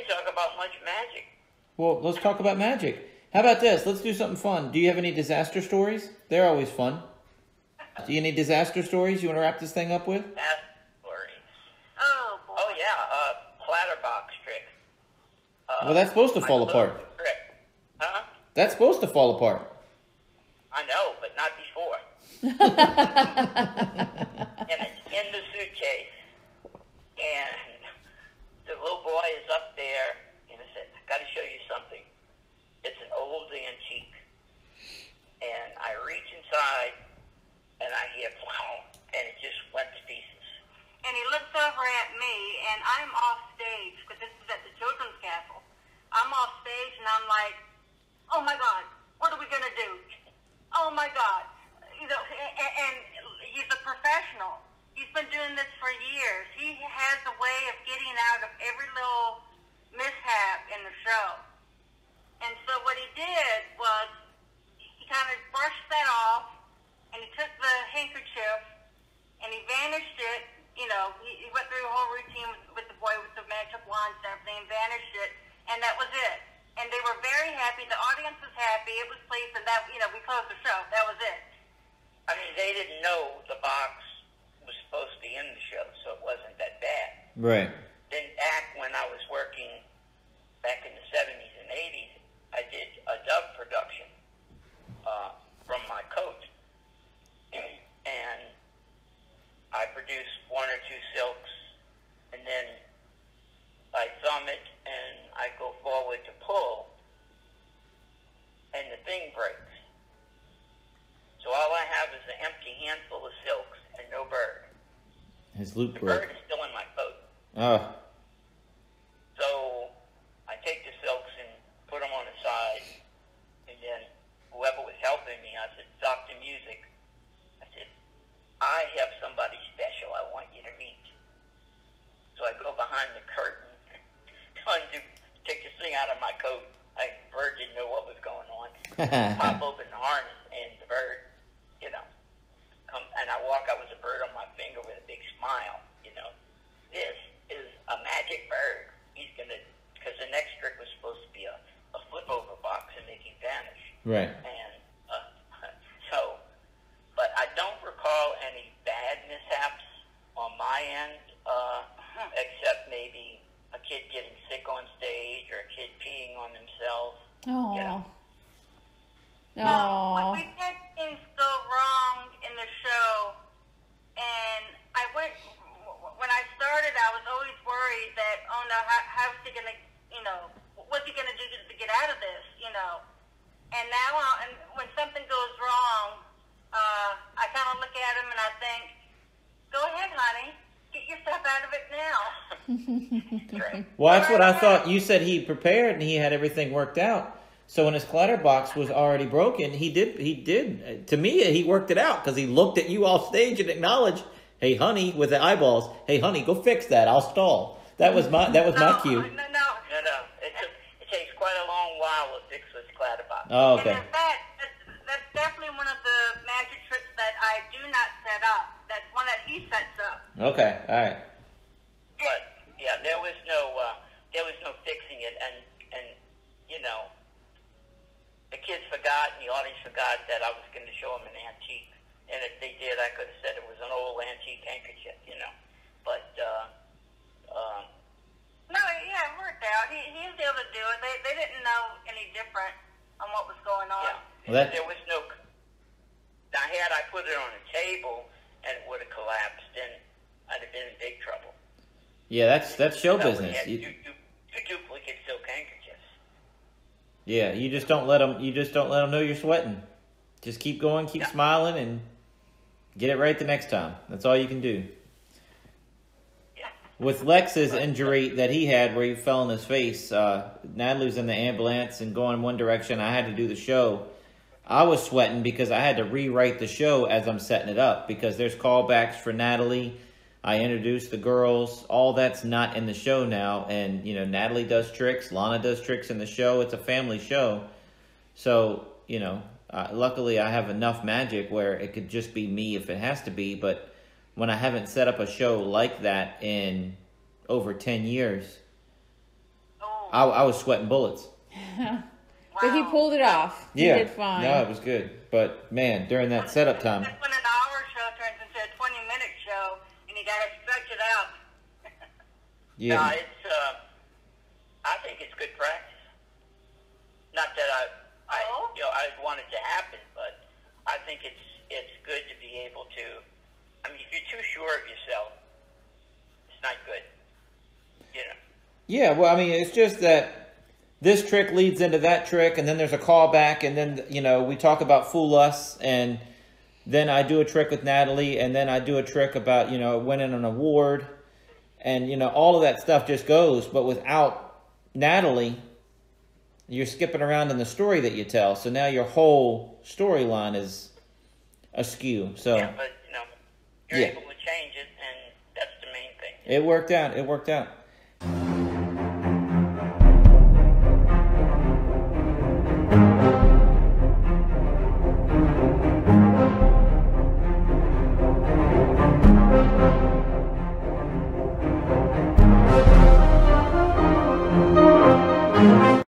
talk about much magic. Well, let's talk about magic. How about this? Let's do something fun. Do you have any disaster stories? They're always fun. Do you have any disaster stories you want to wrap this thing up with? Disaster stories. Oh, boy. Oh, yeah, clatterbox trick. Well, that's supposed to fall apart. Trick. Huh? That's supposed to fall apart. I know, but not before. And it's in the suitcase. And the little boy is up there, and I said, I got to show you something. It's an old antique. And I reach inside, and I hear, wow, and it just went to pieces. And he looks over at me, and I'm off stage, because this is at the Children's Castle. I'm off stage, and I'm like, oh, my God, what are we going to do? Oh, my God. You know, and he's a professional. He's been doing this for years. He has a way of getting out of every little mishap in the show. And so what he did was he kind of brushed that off, and he took the handkerchief, and he vanished it. You know, he went through a whole routine with the boy with the magic wands and everything, vanished it, and that was it. And they were very happy. The audience was happy. It was pleased, and that, you know, we closed the show. That was it. I mean, they didn't know the box was supposed to be in the show, so it wasn't that bad. Right. Then back when I was working back in the 70s and 80s, I did a dub production from my coat. And I produced one or two silks, and then I thumb it, and I go forward to pull, and the thing breaks. So all I have is an empty handful of silks and no bird. His loop The broke. bird is still in my coat. Oh. So I take the silks and put them on the side, and then whoever was helping me, I said, stop the music. I said, I have somebody special I want you to meet. So I go behind the curtain, take this thing out of my coat. The bird didn't know what was going on. Pop open the harness, and the bird, you know, and I walk out with a bird on my finger with a big smile, you know. This is a magic bird. He's going to, because the next trick was supposed to be a flip-over box and make him vanish. Right. And so, but I don't recall any bad mishaps on my end, except maybe a kid getting sick on stage or a kid peeing on themselves. Oh. You know. Oh. We've had things go wrong in the show, and when I started, I was always worried that, oh no, how's he going to, you know, what's he going to do to get out of this, you know? And now, when something goes wrong, I kind of look at him and I think, go ahead, honey, get yourself out of it now. Right. Well, that's what I thought. You said he prepared and he had everything worked out. So when his clatterbox was already broken, he did. To me, he worked it out because he looked at you off stage and acknowledged, "Hey, honey," with the eyeballs. "Hey, honey, go fix that. I'll stall." That was my cue. No. It takes quite a long while to fix this clatterbox. Oh, okay. And in fact, that's definitely one of the magic tricks that I do not set up. That's one that he sets up. Okay. All right. But yeah, there was no fixing it, and you know, the kids forgot, and the audience forgot that I was going to show them an antique. And if they did, I could have said it was an old antique handkerchief, you know. But No, yeah, it worked out. He was able to do it. They didn't know any different on what was going on. yeah, Well, there was no. I put it on a table, and it would have collapsed, and I'd have been in big trouble. Yeah, that's show So business. we had two duplicate silk handkerchiefs. Yeah, you just don't let them. You just don't let them know you're sweating. Just keep going, keep smiling, and get it right the next time. That's all you can do. Yeah. With Lex's injury that he had where he fell on his face, Natalie was in the ambulance and going in one direction. I had to do the show. I was sweating because I had to rewrite the show as I'm setting it up because there's callbacks for Natalie. I introduced the girls. All that's not in the show now. And, you know, Natalie does tricks. Lana does tricks in the show. It's a family show. So, you know, luckily I have enough magic where it could just be me if it has to be. But when I haven't set up a show like that in over 10 years, Oh, I was sweating bullets. But he pulled it off. He did fine. No, it was good. But man, during that setup time. That's when an hour show turns into a 20-minute show, and you got to stretch it out. Yeah. No, I think it's good practice. Not that I want it to happen, but I think it's good to be able to. I mean, if you're too sure of yourself, it's not good. You know. Yeah, well, I mean, it's just that this trick leads into that trick, and then there's a callback, and then, you know, we talk about Fool Us, and then I do a trick with Natalie, and then I do a trick about, you know, winning an award, and, you know, all of that stuff just goes, but without Natalie, you're skipping around in the story that you tell, so now your whole storyline is askew, so... Yeah, but, you know, you're able to change it, and that's the main thing. It worked out.